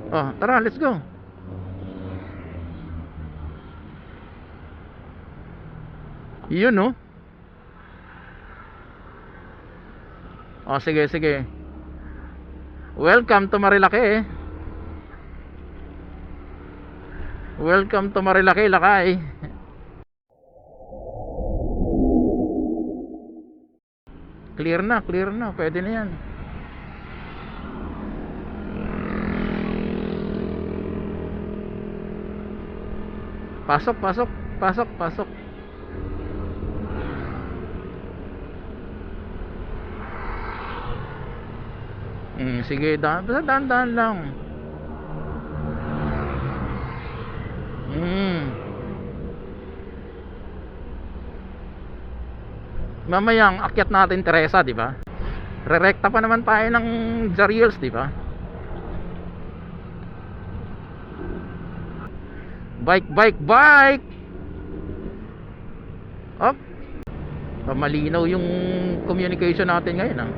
Oh, tara, let's go. Yun, no? Oh, sige, sige. Welcome to Marilaki. Welcome to Marilaki, Lakay. Clear na. Pwede na yan. Pasok, pasok, pasok, pasok. Sige, basta dahan-dahan lang. Mamayang akyat natin Teresa, di ba? Rerekta pa naman tayo ng Jariels, di ba? Bike, bike, bike. Up. Malinaw yung communication natin ngayon, ah.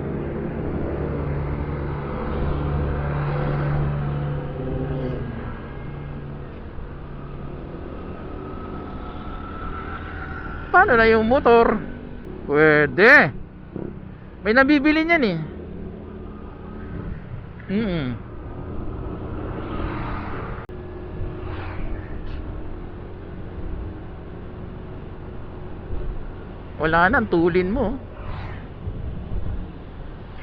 Paano na yung motor? Pwede. May nabibili niyan eh. Wala na, tulin mo.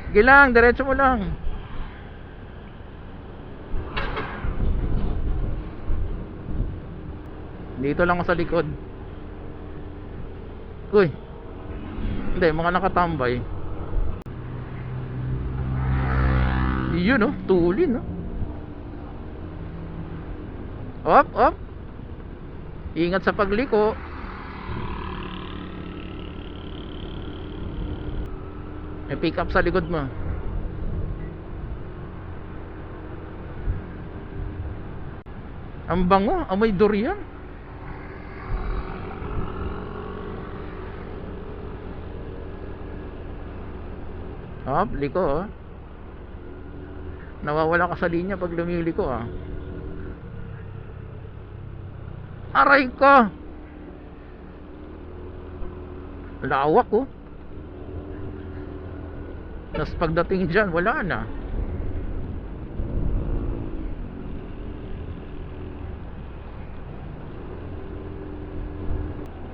Sige lang, diretso mo lang. Dito lang ako sa likod. Uy. Hindi, mga nakatambay. Yun, oh, tulin, oh. Op, op. Ingat sa pagliko. May pick up sa likod mo. Ang bango, amoy durian. Hop, liko, oh. Nawawala ka sa linya pag lumiliko, ah. Aray ko. Lawak, oh. Tapos pagdating dyan, wala na.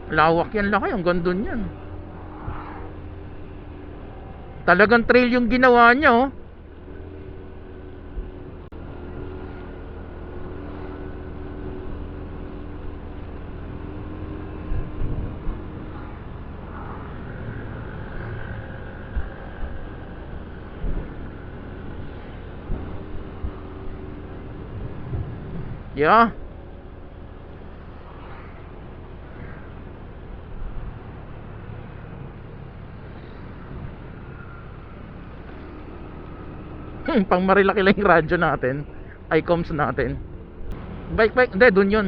Lawak yan, laki. Ang ganda yan. Talagang trail yung ginawa niya, oh. Yeah. Pang marilaki lang yung radyo natin. ICOMS natin. Bike, bike. Hindi, dun yun.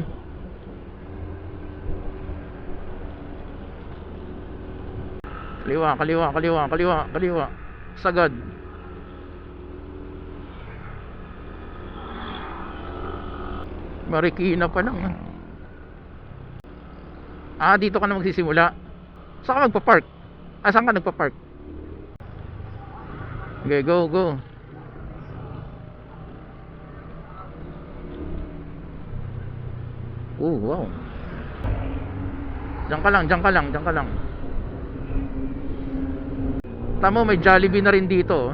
Kaliwa, kaliwa, kaliwa, kaliwa, kaliwa. Sagad. Marikina pa lang, ah. Ah, dito ka na magsisimula. Saan ka magpa-park? Ah, saan ka nagpa-park? Okay, go, go. Oh, wow. Diyan ka lang, diyan ka lang, diyan ka lang. Tama, may Jollibee na rin dito, oh.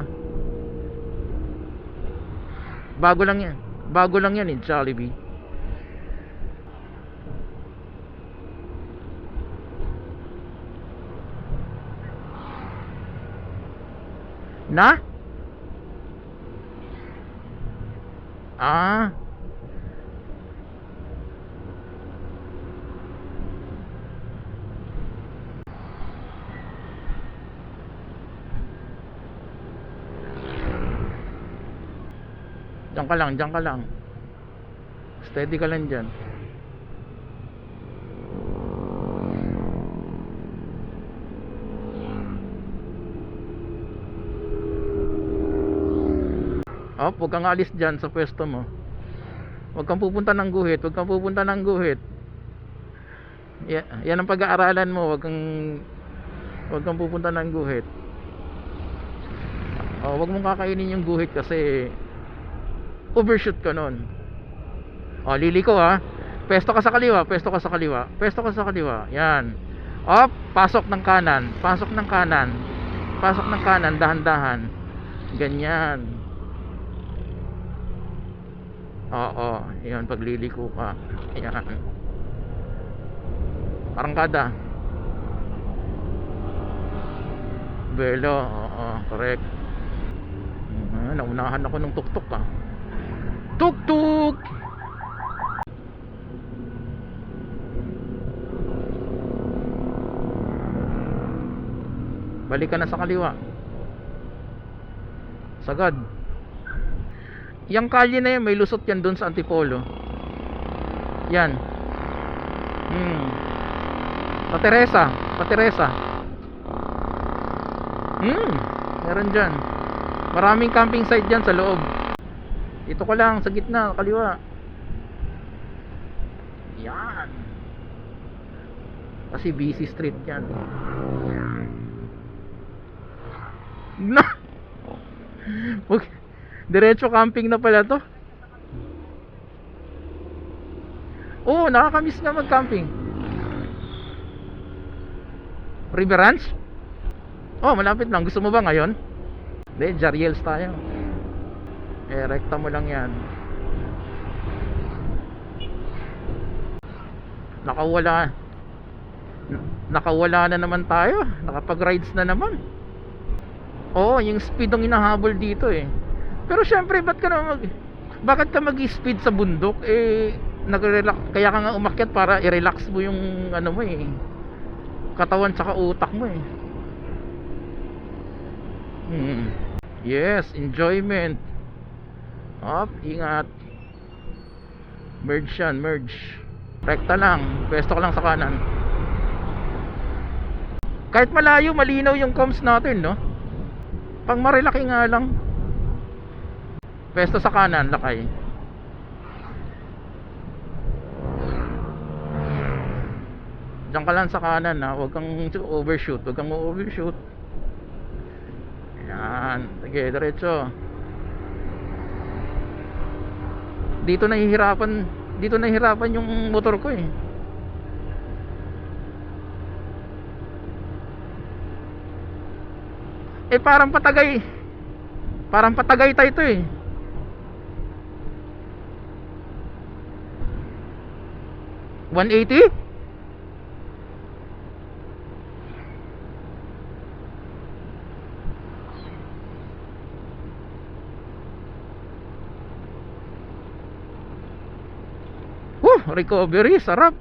Bago lang yan. Bago lang yan, eh, Jollibee. Na? Ah. Diyan ka lang, diyan ka lang. Steady ka lang diyan. Oh, huwag kang alis dyan sa pwesto mo. Huwag kang pupunta ng guhit, huwag kang pupunta ng guhit. Yan ang pag-aaralan mo, huwag kang pupunta ng guhit. Oh, huwag mong kakainin yung guhit kasi overshoot ka nun. Oh, liliko ha. Pesto ka sa kaliwa, pesto ka sa kaliwa, pesto ka sa kaliwa. Yan. Op, pasok ng kanan, pasok ng kanan. Pasok ng kanan, dahan-dahan. Ganyan. Oo, yan pagliliko ka. Yan. Arangkada. Belo, oo, correct. Naunahan ako ng tuktok ah. Tuktok! Balik ka na sa kaliwa. Sagad. Yang kalye na yan, may lusot yan dun sa Antipolo. Yan. Sa Teresa. Sa Teresa. Meron dyan. Maraming camping site dyan sa loob. Dito ko lang, sa gitna, kaliwa. Yan. Kasi busy street yan. Na. Diretso camping na pala to. Oo, nakakamiss nga mag-camping. River Ranch? Oh, malapit lang. Gusto mo ba ngayon? Hindi, Jariels tayo. Rekta mo lang yan. Nakawala na naman tayo. Nakapag-rides na naman. Oo, yung speed ang inahabol dito eh. Pero syempre, bakit ka mag-speed sa bundok? Nagre-relax, kaya ka nga umakyat para i-relax mo yung ano mo eh. Katawan tsaka utak mo eh. Yes, enjoyment. Up, ingat. Merge yan, merge. Rekta lang, pwesto ka lang sa kanan. Kahit malayo, malinaw yung comms natin, no? Pang marilaki nga lang. Pwesto sa kanan, lakay. Diyan ka lang sa kanan ha. Huwag kang overshoot. Huwag kang overshoot. Yan. Sige, diretso. Dito nahihirapan yung motor ko eh. Parang patagay tayo ito eh. $180? Recovery, sarap.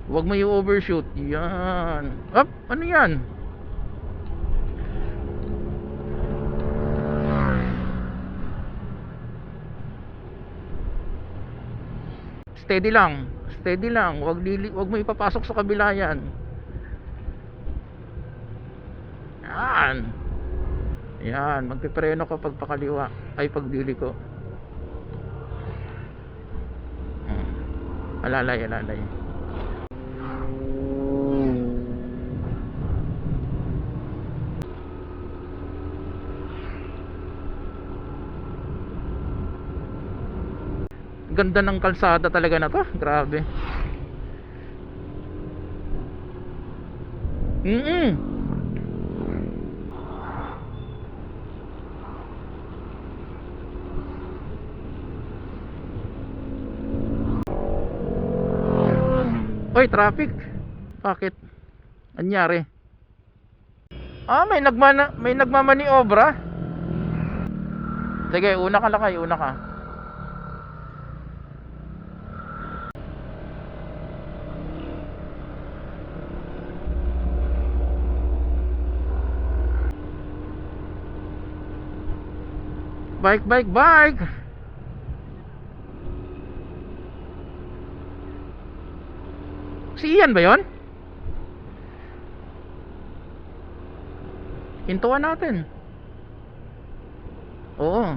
Huwag mo i-overshoot. Yan. Up, ano yan? Steady lang. Steady lang. Huwag mo ipapasok sa kabila yan. Yan. Yan, magpipreno ka pag pakaliwa. Ay, pagdili ko. Alalay. Ganda ng kalsada talaga na to. Grabe. Oy, traffic. Bakit? Anyari? May nagmamaniobra. Sige, una ka lakay, una ka. Bike. Si Ian ba yon? Hintuan natin. Oo.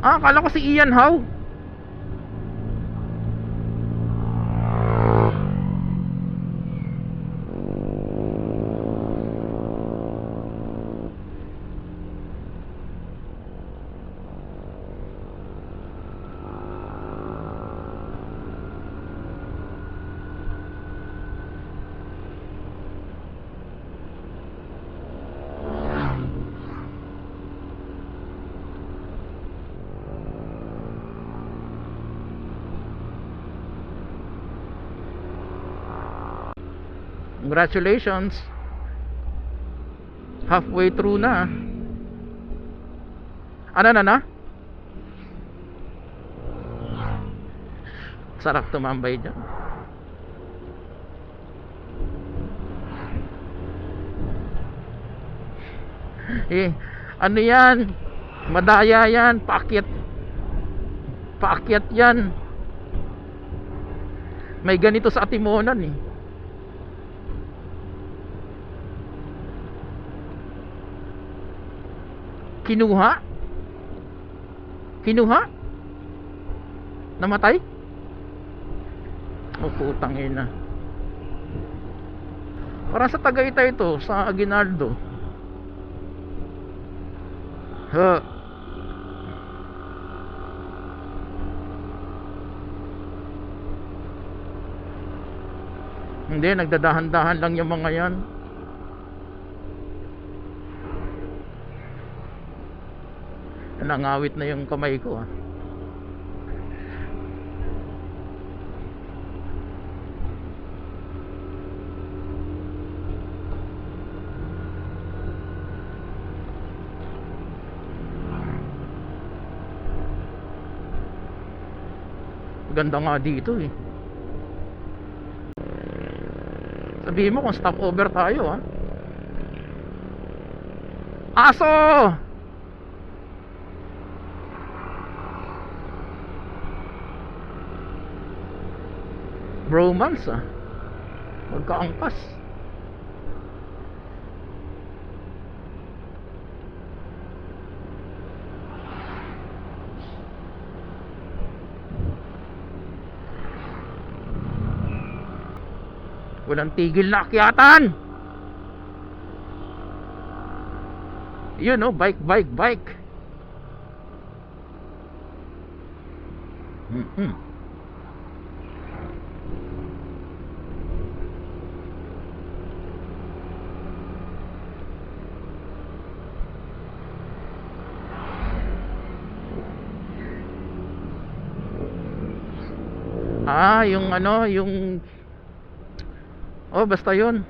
Ah, akala ko si Ian Howe. Congratulations. Halfway through na. Ano na? Sarap tumambay dyan. Ano yan? Madaya yan. Paakyat yan. May ganito sa Atimonan eh. Kinuha? Namatay? Oh, putang ina. Parang sa Tagaytay ito, sa Aguinaldo. Hindi, nagdadahan-dahan lang yung mga yan. Nangawit na yung kamay ko ah. Ganda nga dito eh. Sabihin mo kung stop over tayo ah. Aso! Bromance ah. Magkaangkas. Walang tigil na akyatan. Yun oh, bike. Ah, yung ano, yung oh, basta yun.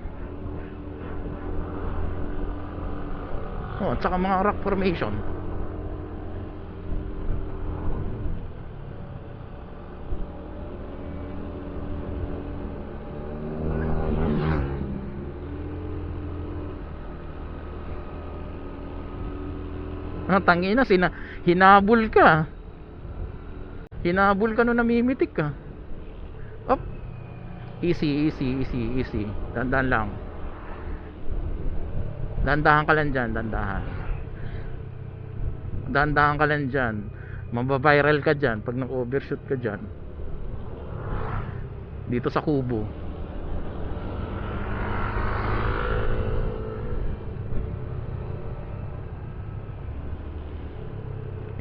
Oh, at saka mga rock formation. Ah, tangina, hinabol ka. Hinabol ka nung namimitik ka. Op. Easy. Dandan lang. Dandahan ka lang dyan, dandahan ka lang dyan. Mababiral ka dyan pag nag-overshoot ka dyan. Dito sa kubo.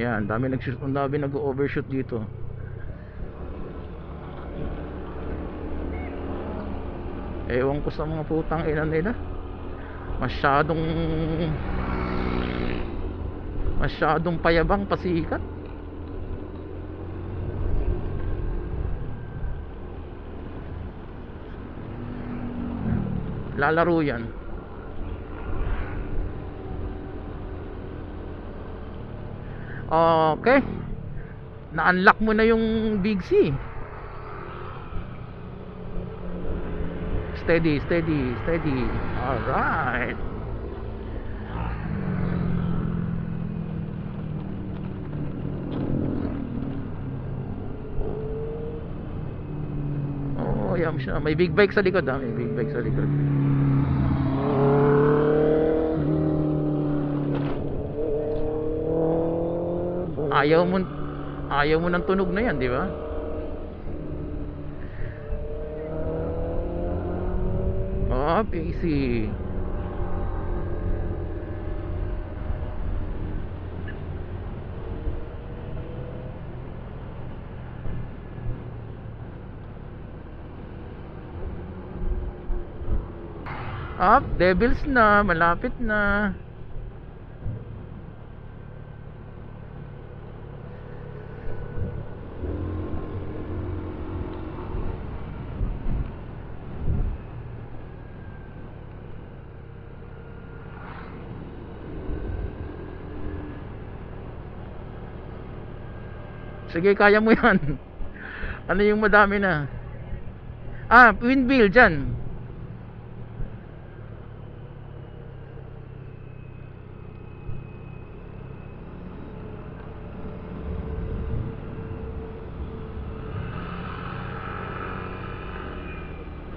Yan, dami nag-overshoot dito. Ewan ko sa mga putang ina nila. Masyadong payabang, pasikat. Lalaro yan. Okay, na-unlock mo na yung Big C. Steady. Alright. Oh, yam siya. May big bike sa likod ha. May big bike sa likod. Ayaw mo ng tunog na yan, di ba? Oh, PC. Up, Devils na, malapit na. Sige, kaya mo yan. Ano yung madami na? Ah, windmill dyan.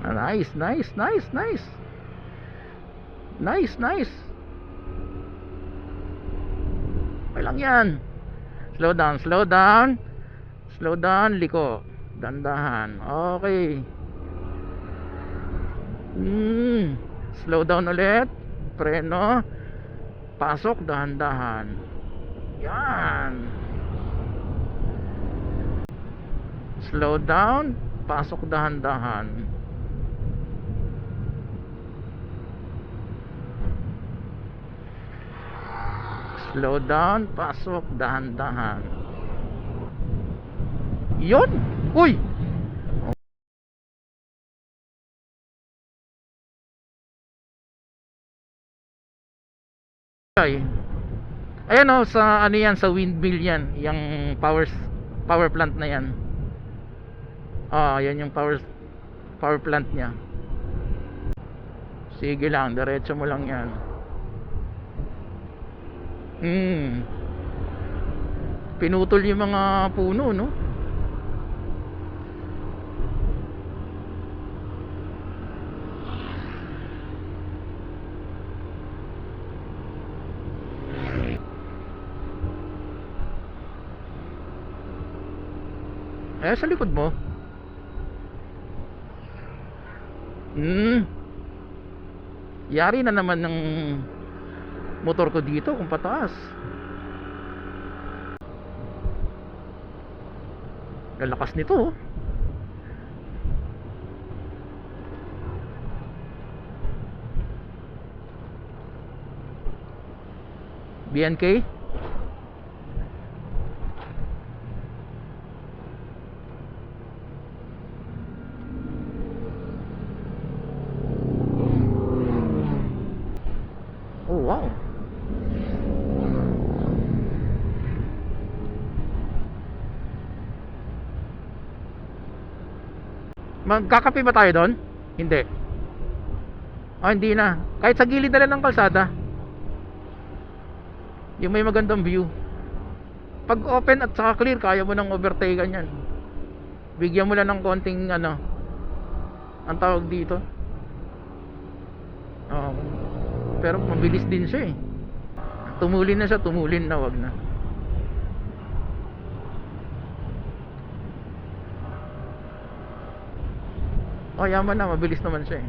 Ah, nice, nice, nice, nice. Nice, nice. Okay lang yan. Slow down, slow down. Slow down, liko. Dandahan. Okay. Slow down ulit. Preno. Pasok, dahan-dahan. Yan. Slow down. Pasok, dahan-dahan. Slow down. Pasok, dahan-dahan. Yun. Uy. Okay. Ayan o, sa ano yan, sa windmill yan, yung power plant na yan. Yan yung power plant niya. Sige lang, diretso mo lang yan. Pinutol yung mga puno, no? Sa likod mo. Yari na naman ng motor ko dito kung pataas. Lalakas nito. BNK. Oh wow. Magkakape ba tayo doon? Hindi. Hindi na. Kahit sa gilid na lang ng kalsada. Yung may magandang view. Pag open at saka clear, kaya mo nang overtaken yan. Bigyan mo lang ng konting ano, ang tawag dito. Pero mabilis din siya eh. Tumulin na siya, tumulin na, wag na. Yaman na, mabilis naman siya eh.